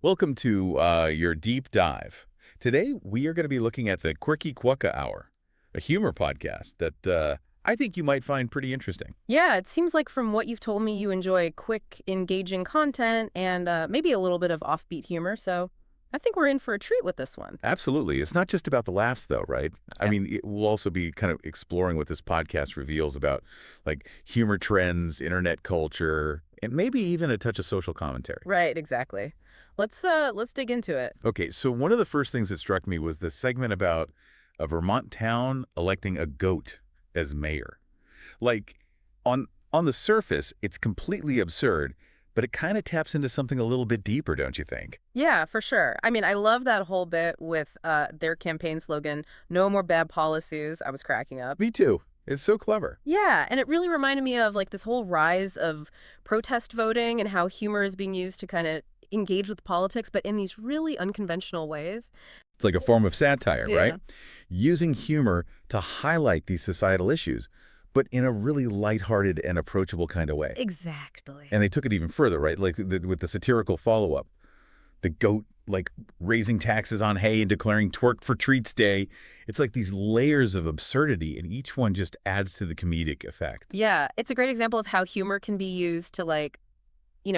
Welcome to your deep dive. Today, we are going to be looking at the Quirky Quokka Hour, a humor podcast that I think you might find pretty interesting. Yeah, it seems like from what you've told me, you enjoy quick, engaging content and maybe a little bit of offbeat humor. So I think we're in for a treat with this one. Absolutely. It's not just about the laughs, though, right? I Yeah. mean, we'll also be kind of exploring what this podcast reveals about, like, humor trends, internet culture, and maybe even a touch of social commentary. Right, exactly. Let's dig into it. Okay, so one of the first things that struck me was the segment about a Vermont town electing a goat as mayor. Like, on the surface, it's completely absurd, but it kind of taps into something a little bit deeper, don't you think? Yeah, for sure. I mean, I love that whole bit with their campaign slogan, "No more bad policies." I was cracking up. Me too. It's so clever. Yeah, and it really reminded me of like this whole rise of protest voting and how humor is being used to kind of engage with politics, but in these really unconventional ways. It's like a form of satire, right? Yeah. Using humor to highlight these societal issues, but in a really lighthearted and approachable kind of way. Exactly. And they took it even further, right? Like with the satirical follow-up. The goat, like, raising taxes on hay and declaring Twerk for Treats Day. It's like these layers of absurdity, and each one just adds to the comedic effect. Yeah, it's a great example of how humor can be used to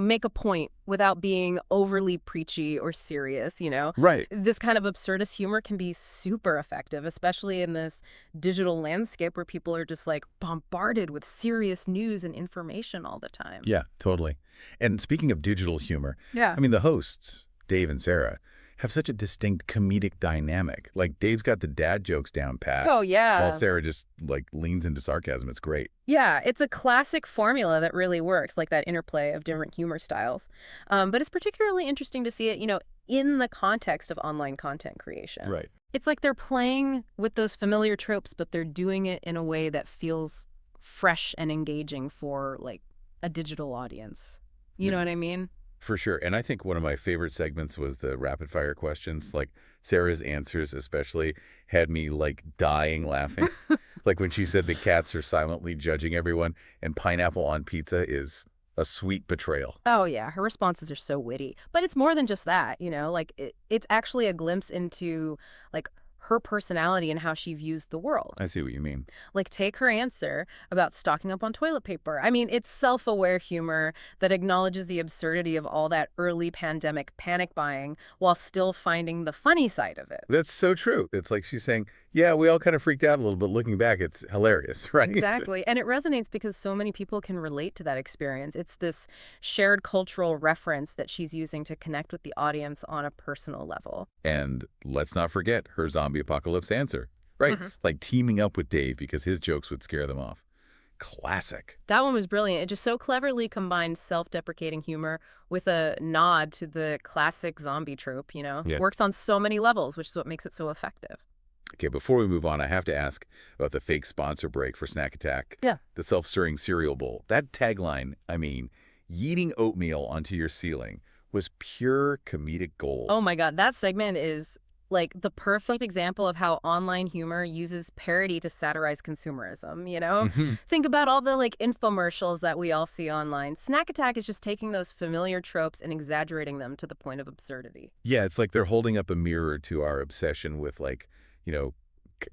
make a point without being overly preachy or serious. Right. This kind of absurdist humor can be super effective, especially in this digital landscape where people are just like bombarded with serious news and information all the time. Yeah, totally. And speaking of digital humor, Yeah. I mean, the hosts, Dave and Sarah, have such a distinct comedic dynamic. Like, Dave's got the dad jokes down pat, Oh, while yeah. Sarah just, like, leans into sarcasm. It's great. Yeah, it's a classic formula that really works, like that interplay of different humor styles. But it's particularly interesting to see it, in the context of online content creation. Right. It's like they're playing with those familiar tropes, but they're doing it in a way that feels fresh and engaging for like a digital audience. You know what I mean? For sure. And I think one of my favorite segments was the rapid fire questions. Like, Sarah's answers especially had me, like, dying laughing. Like when she said the cats are silently judging everyone and pineapple on pizza is a sweet betrayal. Oh yeah, her responses are so witty. But it's more than just that. Like it's actually a glimpse into like her personality and how she views the world. I see what you mean. Like, take her answer about stocking up on toilet paper. I mean, it's self-aware humor that acknowledges the absurdity of all that early pandemic panic buying while still finding the funny side of it. That's so true. It's like she's saying, yeah, we all kind of freaked out a little bit. Looking back, it's hilarious, right? Exactly. And it resonates because so many people can relate to that experience. It's this shared cultural reference that she's using to connect with the audience on a personal level. And let's not forget her zombie apocalypse answer, right? Mhm. Like teaming up with Dave because his jokes would scare them off. Classic. That one was brilliant. It just so cleverly combines self-deprecating humor with a nod to the classic zombie trope. Yeah. Works on so many levels, which is what makes it so effective. Okay, before we move on, I have to ask about the fake sponsor break for SnackAttack. Yeah. The self-stirring cereal bowl. That tagline, I mean, yeeting oatmeal onto your ceiling, was pure comedic gold. Oh my God, that segment is like the perfect example of how online humor uses parody to satirize consumerism. Mhm. Think about all the like infomercials that we all see online. Snack Attack is just taking those familiar tropes and exaggerating them to the point of absurdity. Yeah, it's like they're holding up a mirror to our obsession with, like, you know,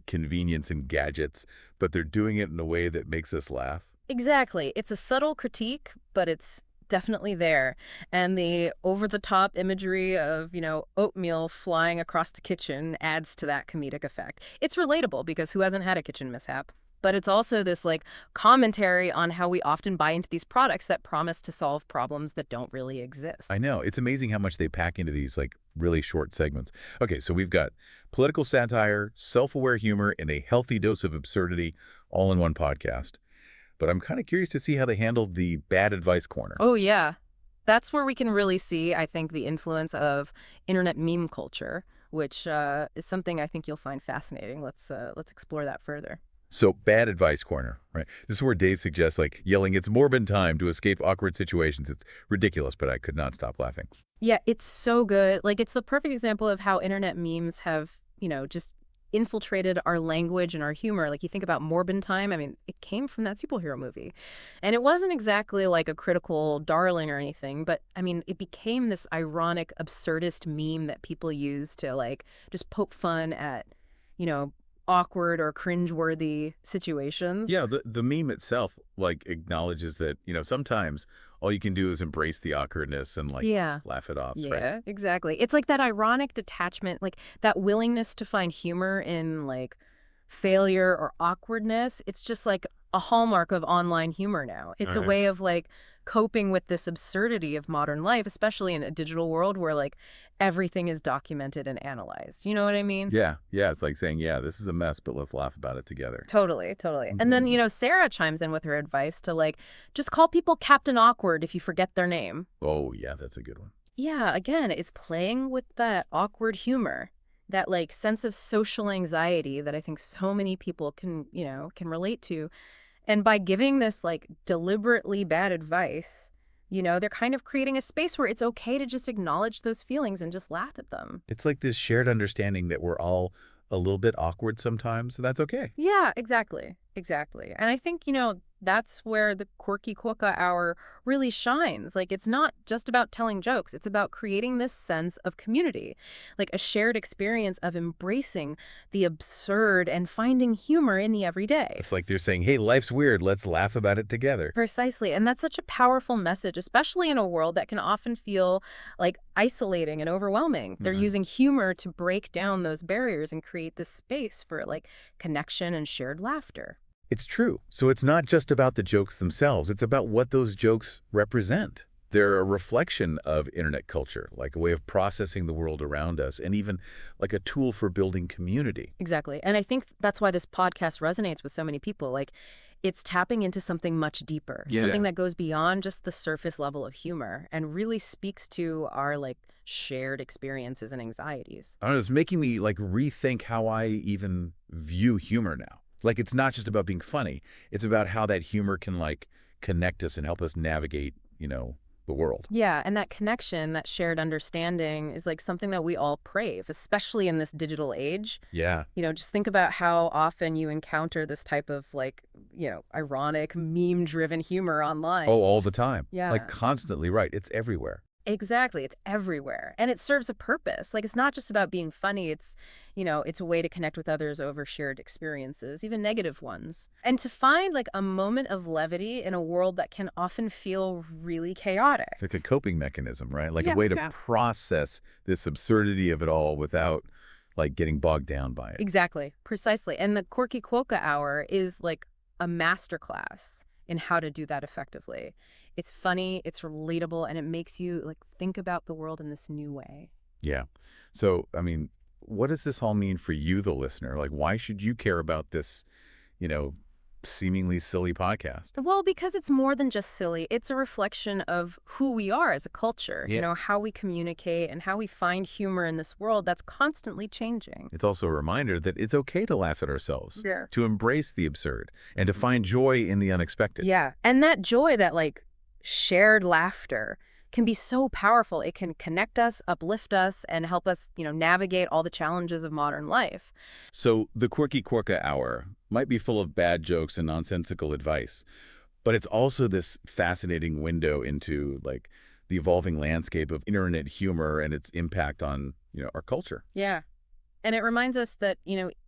convenience and gadgets, but they're doing it in a way that makes us laugh. Exactly. It's a subtle critique, but it's definitely there. And the over-the-top imagery of oatmeal flying across the kitchen adds to that comedic effect. It's relatable because who hasn't had a kitchen mishap? But it's also this like commentary on how we often buy into these products that promise to solve problems that don't really exist. I know. It's amazing how much they pack into these, like, really short segments. Okay, so we've got political satire, self-aware humor, and a healthy dose of absurdity all in one podcast. But I'm kind of curious to see how they handled the bad advice corner. Oh, yeah. That's where we can really see, I think, the influence of internet meme culture, which is something I think you'll find fascinating. Let's explore that further. So, bad advice corner, right? This is where Dave suggests, like, yelling, "It's Morbin time" to escape awkward situations. It's ridiculous, but I could not stop laughing. Yeah, it's so good. Like, it's the perfect example of how internet memes have just infiltrated our language and our humor. Like, you think about Morb in Time, I mean, it came from that superhero movie. And it wasn't exactly like a critical darling or anything, but I mean, it became this ironic, absurdist meme that people use to like just poke fun at, you know, awkward or cringeworthy situations. Yeah, the meme itself like acknowledges that, sometimes all you can do is embrace the awkwardness and like Yeah. laugh it off, right? Yeah, exactly. It's like that ironic detachment, like that willingness to find humor in like failure or awkwardness. It's just like a hallmark of online humor now. It's a All right. way of like coping with this absurdity of modern life, especially in a digital world where like everything is documented and analyzed. You know what I mean? Yeah, yeah, it's like saying, yeah, this is a mess, but let's laugh about it together. Totally, totally. And then, Mhm. Sarah chimes in with her advice to like just call people Captain Awkward if you forget their name. Oh, yeah, that's a good one. Yeah, again, it's playing with that awkward humor, that like sense of social anxiety that I think so many people can relate to. And by giving this like deliberately bad advice, they're kind of creating a space where it's okay to just acknowledge those feelings and just laugh at them. It's like this shared understanding that we're all a little bit awkward sometimes, so that's okay. Yeah, exactly. Exactly. And I think, that's where the Quirky Quokka Hour really shines. Like, it's not just about telling jokes. It's about creating this sense of community, like a shared experience of embracing the absurd and finding humor in the everyday. It's like they're saying, hey, life's weird, let's laugh about it together. Precisely. And that's such a powerful message, especially in a world that can often feel like isolating and overwhelming. They're Mhm. using humor to break down those barriers and create this space for like connection and shared laughter. It's true. So it's not just about the jokes themselves, it's about what those jokes represent. They're a reflection of internet culture, like a way of processing the world around us, and even like a tool for building community. Exactly. And I think that's why this podcast resonates with so many people. Like, it's tapping into something much deeper, Yeah. something that goes beyond just the surface level of humor and really speaks to our like shared experiences and anxieties. I don't know, it's making me like rethink how I even view humor now. Like it's not just about being funny, it's about how that humor can like connect us and help us navigate, the world. Yeah, and that connection, that shared understanding is like something that we all crave, especially in this digital age. Yeah. Just think about how often you encounter this type of like, ironic, meme-driven humor online. Oh, all the time. Yeah. Like constantly, right. It's everywhere. Exactly. It's everywhere. And it serves a purpose. Like, it's not just about being funny. It's a way to connect with others over shared experiences, even negative ones. And to find like a moment of levity in a world that can often feel really chaotic. It's like a coping mechanism, right? Like Yeah. a way to Yeah. process this absurdity of it all without like getting bogged down by it. Exactly. Precisely. And the Quirky Quokka Hour is like a masterclass in how to do that effectively. It's funny, it's relatable, and it makes you like think about the world in this new way. Yeah. So, I mean, what does this all mean for you, the listener? Like, why should you care about this, you know, seemingly silly podcast? Well, because it's more than just silly. It's a reflection of who we are as a culture, Yeah. how we communicate and how we find humor in this world that's constantly changing. It's also a reminder that it's okay to laugh at ourselves, Yeah. to embrace the absurd, and to find joy in the unexpected. Yeah. And that joy, that like shared laughter can be so powerful. It can connect us, uplift us, and help us, navigate all the challenges of modern life. So the Quirky Quokka Hour might be full of bad jokes and nonsensical advice, but it's also this fascinating window into like the evolving landscape of internet humor and its impact on, our culture. Yeah. And it reminds us that,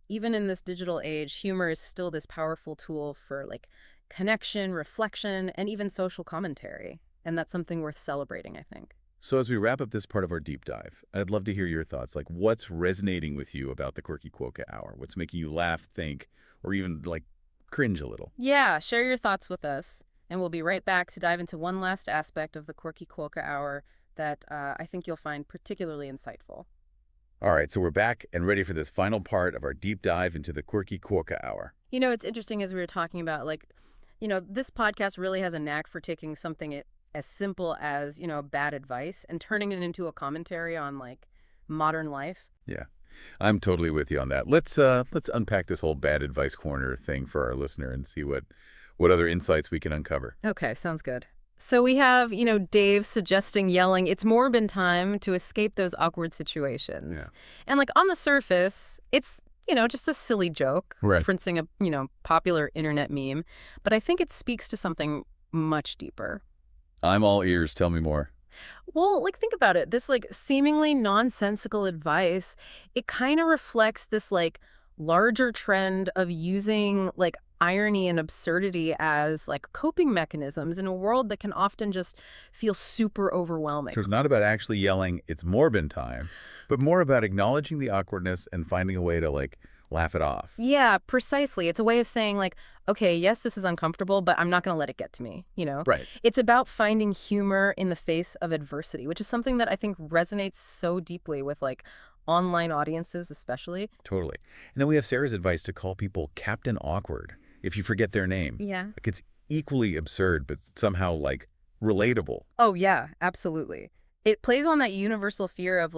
even in this digital age, humor is still this powerful tool for like connection, reflection, and even social commentary. And that's something worth celebrating, I think. So as we wrap up this part of our deep dive, I'd love to hear your thoughts. Like what's resonating with you about the Quirky Quokka Hour? What's making you laugh, think, or even like cringe a little? Yeah, share your thoughts with us. And we'll be right back to dive into one last aspect of the Quirky Quokka Hour that I think you'll find particularly insightful. All right, so we're back and ready for this final part of our deep dive into the Quirky Quokka Hour. It's interesting as we were talking about, like, this podcast really has a knack for taking something as simple as, bad advice and turning it into a commentary on, like, modern life. Yeah, I'm totally with you on that. Let's unpack this whole bad advice corner thing for our listener and see what other insights we can uncover. Okay, sounds good. So we have, Dave suggesting yelling, "It's Morb in time," to escape those awkward situations. Yeah. And like on the surface, it's just a silly joke, Right. referencing a, popular internet meme. But I think it speaks to something much deeper. I'm all ears. Tell me more. Well, think about it. This, seemingly nonsensical advice, it kind of reflects this, larger trend of using, irony and absurdity as, coping mechanisms in a world that can often just feel super overwhelming. So it's not about actually yelling, it's Morbin time, but more about acknowledging the awkwardness and finding a way to, laugh it off. Yeah, precisely. It's a way of saying, okay, yes, this is uncomfortable, but I'm not going to let it get to me. Right. It's about finding humor in the face of adversity, which is something that I think resonates so deeply with, online audiences especially. Totally. And then we have Sarah's advice to call people Captain Awkward if you forget their name. Yeah. It's equally absurd, but somehow, relatable. Oh, yeah, absolutely. It plays on that universal fear of,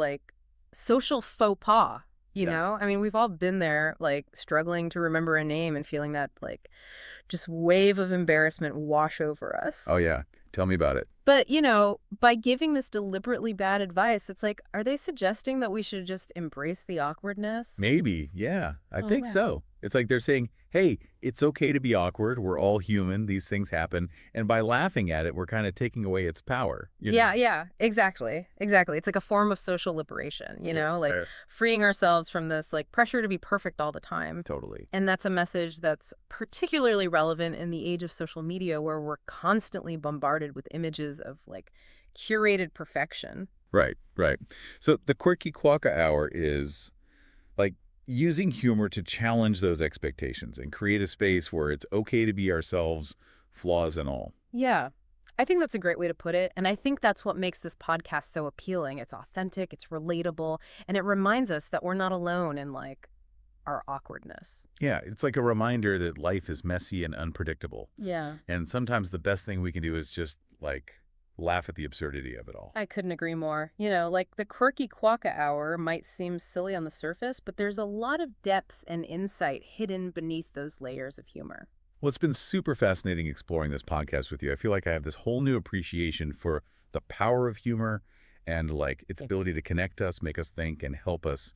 social faux pas, you Yeah. know? I mean, we've all been there, struggling to remember a name and feeling that, just wave of embarrassment wash over us. Oh, yeah. Tell me about it. But, by giving this deliberately bad advice, it's are they suggesting that we should just embrace the awkwardness? Maybe. Yeah. I Oh, think wow. so. It's like they're saying, hey, it's okay to be awkward. We're all human. These things happen. And by laughing at it, we're kind of taking away its power. Yeah, exactly. Exactly. It's like a form of social liberation, Right. freeing ourselves from this pressure to be perfect all the time. Totally. And that's a message that's particularly relevant in the age of social media where we're constantly bombarded with images of curated perfection. Right, right. So the Quirky Quokka Hour is like using humor to challenge those expectations and create a space where it's okay to be ourselves, flaws and all. Yeah, I think that's a great way to put it. And I think that's what makes this podcast so appealing. It's authentic, it's relatable, and it reminds us that we're not alone in our awkwardness. Yeah, it's like a reminder that life is messy and unpredictable. Yeah. And sometimes the best thing we can do is just laugh at the absurdity of it all. I couldn't agree more. The Quirky Quokka Hour might seem silly on the surface, but there's a lot of depth and insight hidden beneath those layers of humor. Well, it's been super fascinating exploring this podcast with you. I feel like I have this whole new appreciation for the power of humor and its ability to connect us, make us think, and help us,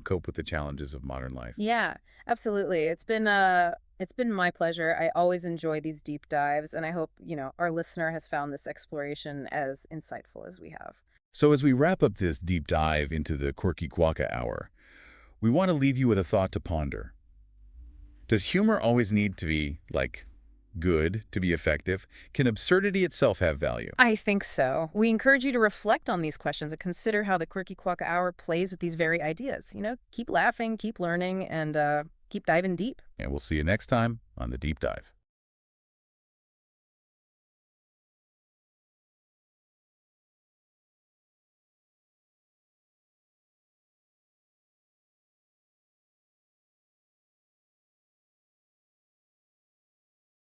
cope with the challenges of modern life. Yeah, absolutely. It's been my pleasure. I always enjoy these deep dives, and I hope, our listener has found this exploration as insightful as we have. So as we wrap up this deep dive into the Quirky Quokka Hour, we want to leave you with a thought to ponder. Does humor always need to be, good to be effective? Can absurdity itself have value? I think so. We encourage you to reflect on these questions and consider how the Quirky Quokka Hour plays with these very ideas. Keep laughing, keep learning, and keep diving deep. And we'll see you next time on The Deep Dive.